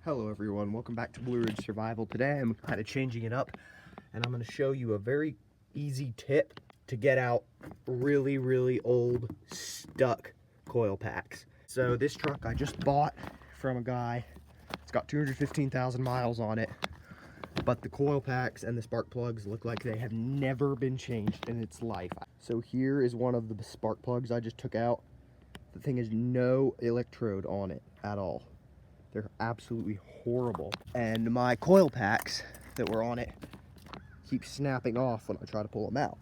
Hello everyone, welcome back to Blue Ridge Survival. Today I'm kind of changing it up and I'm going to show you a very easy tip to get out really old stuck coil packs. So this truck I just bought from a guy. It's got 215,000 miles on it, but the coil packs and the spark plugs look like they have never been changed in its life. So here is one of the spark plugs I just took out. The thing has no electrode on it at all. They're absolutely horrible. And my coil packs that were on it keep snapping off when I try to pull them out,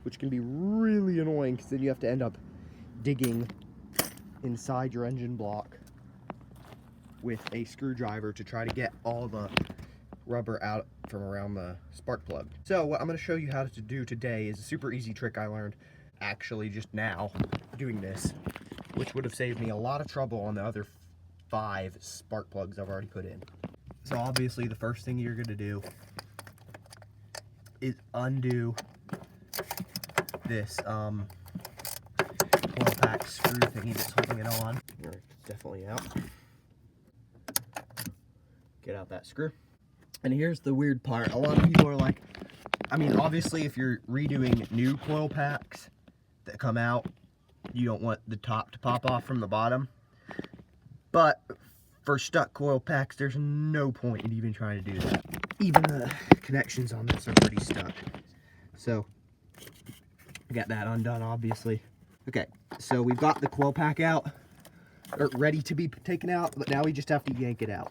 which can be really annoying because then you have to end up digging inside your engine block with a screwdriver to try to get all the rubber out from around the spark plug. So what I'm going to show you how to do today is a super easy trick I learned actually just now doing this, which would have saved me a lot of trouble on the other 5 spark plugs I've already put in. So obviously the first thing you're going to do is undo this coil pack screw thingy that's holding it on. It's definitely out. Get out that screw. And here's the weird part. A lot of people are like, I mean, obviously if you're redoing new coil packs that come out, you don't want the top to pop off from the bottom. But for stuck coil packs, there's no point in even trying to do that. Even the connections on this are pretty stuck. So, I got that undone, obviously. Okay, so we've got the coil pack out, or ready to be taken out, but now we just have to yank it out.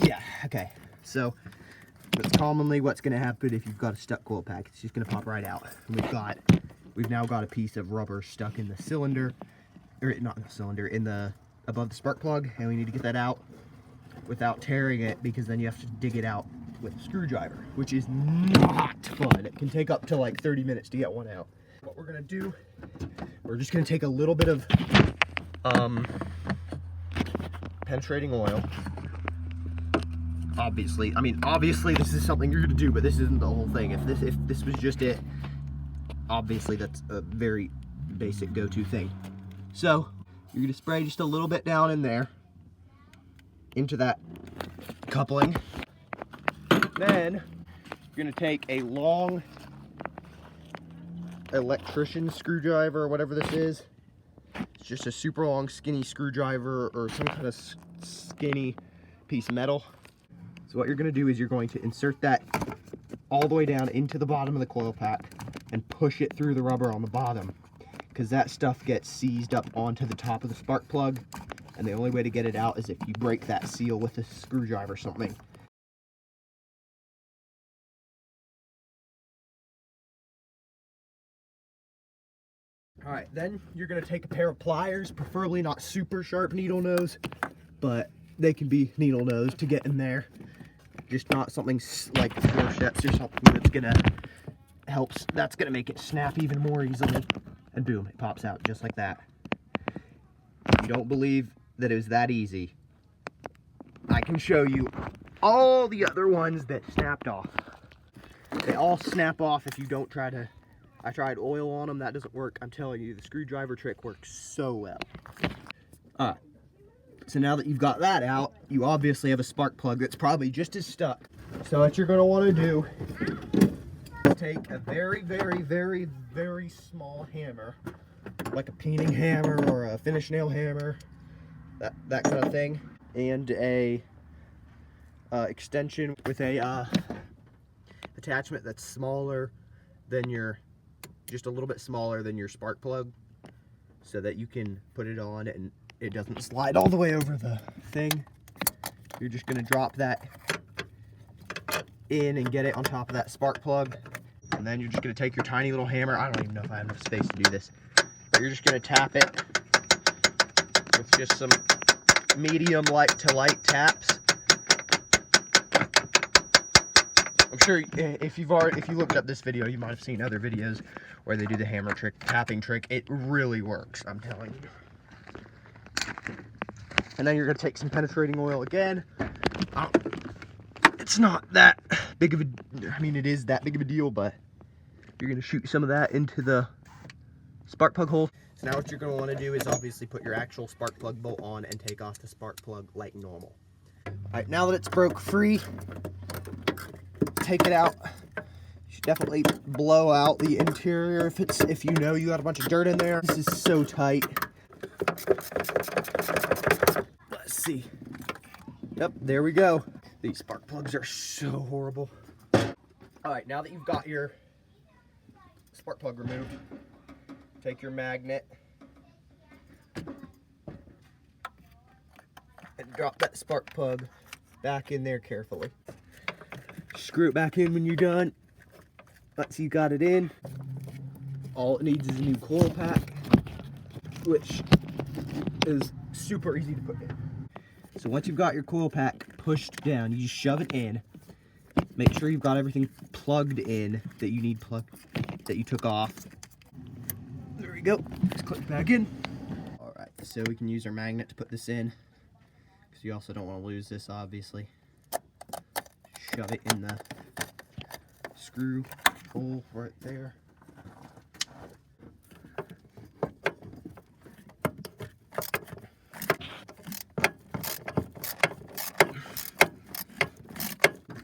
Yeah, okay. So, that's commonly what's going to happen if you've got a stuck coil pack. It's just going to pop right out. And we've now got a piece of rubber stuck in the cylinder. Or not in the cylinder, above the spark plug, and we need to get that out without tearing it, because then you have to dig it out with a screwdriver, which is not fun. It can take up to like 30 minutes to get one out. What we're gonna do, we're just gonna take a little bit of penetrating oil. Obviously this is something you're gonna do, but this isn't the whole thing. If this was just it, obviously that's a very basic go-to thing. So, you're going to spray just a little bit down in there, into that coupling. Then, you're going to take a long electrician screwdriver, or whatever this is. It's just a super long, skinny screwdriver, or some kind of skinny piece of metal. So what you're going to do is you're going to insert that all the way down into the bottom of the coil pack, and push it through the rubber on the bottom, because that stuff gets seized up onto the top of the spark plug, and the only way to get it out is if you break that seal with a screwdriver or something. Alright, then you're going to take a pair of pliers, preferably not super sharp needle nose, but they can be needle nose to get in there. Just not something like forceps or something that's going to make it snap even more easily. And boom, it pops out just like that. If you don't believe that it was that easy, I can show you all the other ones that snapped off. They all snap off if you don't try to... I tried oil on them, that doesn't work. I'm telling you, the screwdriver trick works so well. Alright, so now that you've got that out, you obviously have a spark plug that's probably just as stuck. So what you're going to want to do, take a very small hammer, like a peening hammer or a finish nail hammer, that kind of thing, and a extension with a attachment that's smaller than just a little bit smaller than your spark plug, so that you can put it on and it doesn't slide all the way over the thing. You're just going to drop that in and get it on top of that spark plug. And then you're just going to take your tiny little hammer. I don't even know if I have enough space to do this. But you're just going to tap it with just some medium to light taps. I'm sure if you looked up this video, you might have seen other videos where they do the hammer trick, tapping trick. It really works, I'm telling you. And then you're going to take some penetrating oil again. It's not that big of a, I mean, it is that big of a deal, but you're going to shoot some of that into the spark plug hole. So now what you're going to want to do is obviously put your actual spark plug bolt on and take off the spark plug like normal. Alright, now that it's broke free, take it out. You should definitely blow out the interior if you know you got a bunch of dirt in there. This is so tight. Let's see. Yep, there we go. These spark plugs are so horrible. Alright, now that you've got your spark plug removed, take your magnet and drop that spark plug back in there carefully. Screw it back in when you're done. Once you got it in, all it needs is a new coil pack, which is super easy to put in. So once you've got your coil pack pushed down, you just shove it in. Make sure you've got everything plugged in that you need plugged, that you took off. There we go. Just click back in. All right, so we can use our magnet to put this in, because you also don't want to lose this, obviously. Shove it in the screw hole right there.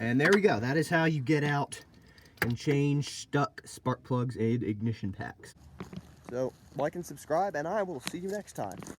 And there we go. That is how you get out and change stuck spark plugs and ignition packs. So, like and subscribe, and I will see you next time.